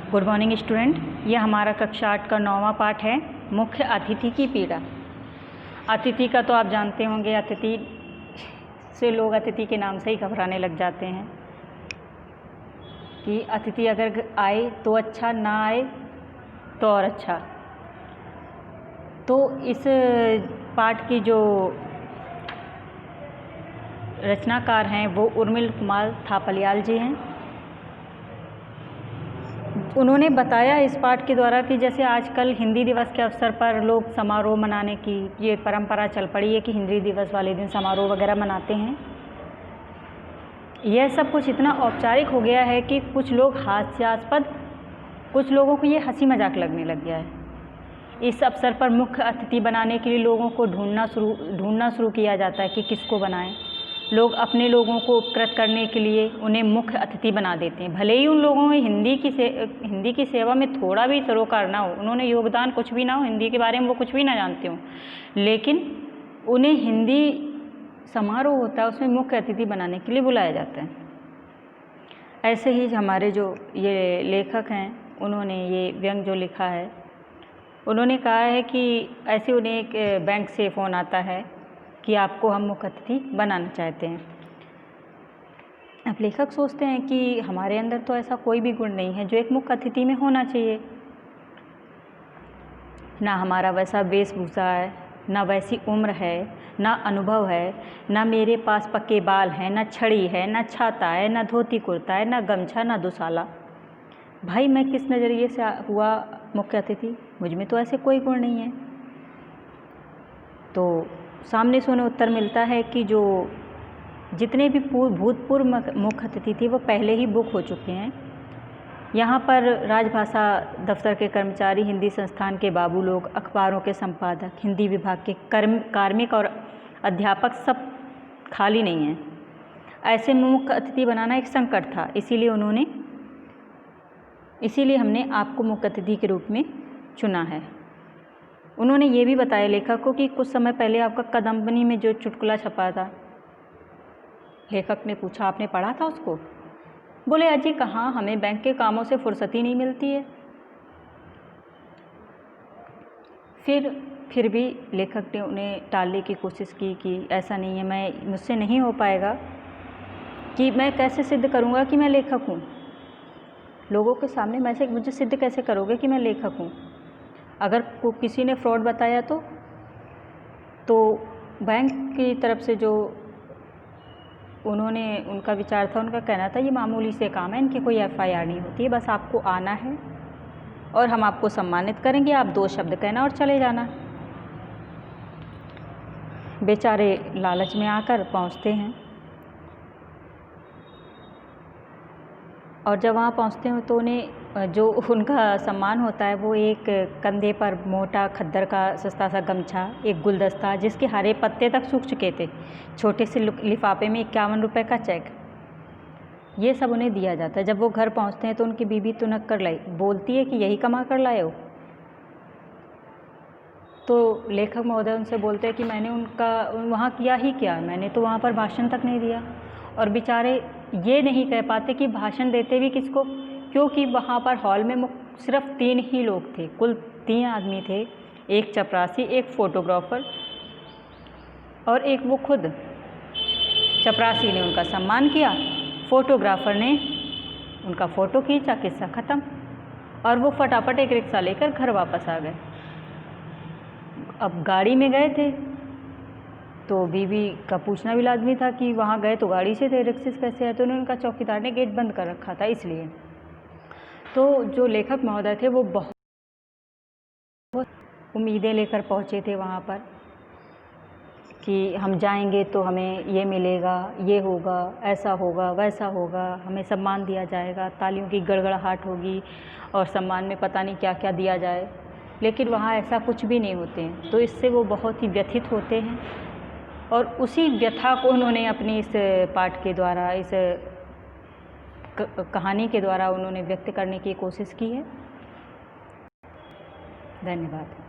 Good morning student. यह हमारा कक्षा 8 का 9वां पाठ है, मुख्य अतिथि की पीड़ा। अतिथि का तो आप जानते होंगे, अतिथि से लोग अतिथि के नाम से ही घबराने लग जाते हैं कि अतिथि अगर आए तो अच्छा, ना आए तो और अच्छा। तो इस पाठ की जो रचनाकार हैं वो उर्मिल कुमार थापलियाल जी हैं। उन्होंने बताया इस पाठ के द्वारा कि जैसे आजकल हिंदी दिवस के अवसर पर लोग समारोह मनाने की ये परंपरा चल पड़ी है कि हिंदी दिवस वाले दिन समारोह वगैरह मनाते हैं। यह सब कुछ इतना औपचारिक हो गया है कि कुछ लोग हास्यास्पद, कुछ लोगों को ये हंसी मजाक लगने लग गया है। इस अवसर पर मुख्य अतिथि बनाने के लिए लोगों को ढूंढना शुरू किया जाता है कि किसको बनाएं। लोग अपने लोगों को उपकृत करने के लिए उन्हें मुख्य अतिथि बना देते हैं, भले ही उन लोगों में हिंदी की सेवा में थोड़ा भी सरोकार ना हो, उन्होंने योगदान कुछ भी ना हो, हिंदी के बारे में वो कुछ भी ना जानते हो, लेकिन उन्हें हिंदी समारोह होता है उसमें मुख्य अतिथि बनाने के लिए बुलाया जाता है। ऐसे ही हमारे जो ये लेखक हैं उन्होंने ये व्यंग जो लिखा है, उन्होंने कहा है कि ऐसे उन्हें एक बैंक से फ़ोन आता है कि आपको हम मुख्य अतिथि बनाना चाहते हैं। अब लेखक सोचते हैं कि हमारे अंदर तो ऐसा कोई भी गुण नहीं है जो एक मुख्य अतिथि में होना चाहिए। ना हमारा वैसा वेशभूषा है, ना वैसी उम्र है, ना अनुभव है, ना मेरे पास पक्के बाल हैं, ना छड़ी है, ना छाता है, ना धोती कुर्ता है, ना गमछा, ना दुसाला। भाई मैं किस नज़रिए से हुआ मुख्य अतिथि? मुझ में तो ऐसे कोई गुण नहीं है। तो सामने से उन्हें उत्तर मिलता है कि जो जितने भी भूतपूर्व मुख्य अतिथि थे वो पहले ही बुक हो चुके हैं। यहाँ पर राजभाषा दफ्तर के कर्मचारी, हिंदी संस्थान के बाबू लोग, अखबारों के संपादक, हिंदी विभाग के कार्मिक और अध्यापक सब खाली नहीं हैं। ऐसे में मुख्य अतिथि बनाना एक संकट था, इसीलिए हमने आपको मुख्य अतिथि के रूप में चुना है। उन्होंने ये भी बताया लेखक को कि कुछ समय पहले आपका कदम्बनी में जो चुटकुला छपा था, लेखक ने पूछा आपने पढ़ा था उसको? बोले अजी कहाँ, हमें बैंक के कामों से फुर्सत ही नहीं मिलती है। फिर भी लेखक ने उन्हें टालने की कोशिश की कि ऐसा नहीं है, मुझसे नहीं हो पाएगा, कि मैं कैसे सिद्ध करूँगा कि मैं लेखक हूँ लोगों के सामने, मुझे सिद्ध कैसे करोगे कि मैं लेखक हूँ? अगर किसी ने फ्रॉड बताया तो बैंक की तरफ से जो उनका विचार था, उनका कहना था ये मामूली से काम है, इनकी कोई FIR नहीं होती है, बस आपको आना है और हम आपको सम्मानित करेंगे, आप 2 शब्द कहना और चले जाना। बेचारे लालच में आकर पहुंचते हैं और जब वहाँ पहुँचते हैं तो उन्हें जो उनका सम्मान होता है वो एक कंधे पर मोटा खद्दर का सस्ता सा गमछा, एक गुलदस्ता जिसके हरे पत्ते तक सूख चुके थे, छोटे से लिफाफे में 51 रुपये का चेक, ये सब उन्हें दिया जाता है। जब वो घर पहुँचते हैं तो उनकी बीवी तुनक कर लाई, बोलती है कि यही कमा कर लाए हो? तो लेखक महोदय उनसे बोलते हैं कि मैंने वहाँ किया ही क्या, मैंने तो वहाँ पर भाषण तक नहीं दिया। और बेचारे ये नहीं कह पाते कि भाषण देते भी किसको, क्योंकि वहाँ पर हॉल में सिर्फ 3 ही लोग थे, कुल 3 आदमी थे, एक चपरासी, एक फ़ोटोग्राफ़र और एक वो खुद। चपरासी ने उनका सम्मान किया, फ़ोटोग्राफ़र ने उनका फ़ोटो खींचा, किस्सा ख़त्म। और वो फटाफट एक रिक्शा लेकर घर वापस आ गए। अब गाड़ी में गए थे तो बीवी का पूछना भी लाजमी था कि वहाँ गए तो गाड़ी से थे, रिक्शे से कैसे आए? तो उन्होंने कहा चौकीदार ने गेट बंद कर रखा था इसलिए। तो जो लेखक महोदय थे वो बहुत उम्मीदें लेकर पहुँचे थे वहाँ पर कि हम जाएंगे तो हमें ये मिलेगा, ये होगा, ऐसा होगा, वैसा होगा, हमें सम्मान दिया जाएगा, तालियों की गड़गड़ाहट होगी और सम्मान में पता नहीं क्या क्या दिया जाए, लेकिन वहाँ ऐसा कुछ भी नहीं होते हैं। तो इससे वो बहुत ही व्यथित होते हैं और उसी व्यथा को उन्होंने अपनी इस पाठ के द्वारा, इस कहानी के द्वारा उन्होंने व्यक्त करने की कोशिश की है। धन्यवाद।